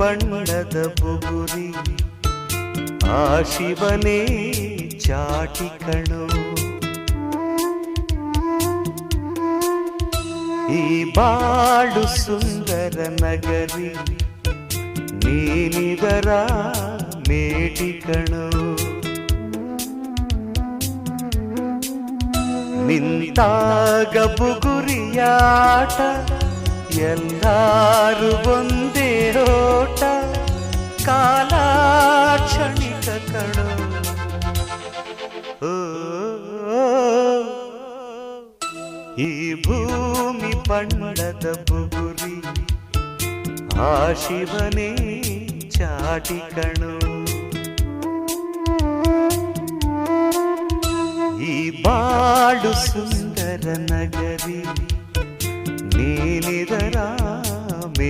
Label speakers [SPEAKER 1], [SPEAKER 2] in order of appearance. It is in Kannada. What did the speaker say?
[SPEAKER 1] ಬಣ್ಣದ ಬುಗುರಿ ಆ ಶಿವನೇ ಚಾಟಿ ಕಣೋ. ಈ ಬಾಳು ಸುಂದರ ನಗರಿ ನೀನಿದರ ಮೇಟಿ ಕಣೋ. ನಿಂತಾಗ ಬುಗುರಿಯಾಟ ಎಲ್ಲಾರು ಒಂದೇ ಓಟ ಕಾಲ ಕ್ಷಣಿಕ ಕಣೋ. ಈ ಭೂಮಿ ಬಣ್ಣದ ಬುಗುರಿ ಆ ಶಿವನೇ ಚಾಟಿ ಕಣೋ. ಈ ಬಾಳು ಸುಂದರ ನಗರಿ ನೀನಿದರ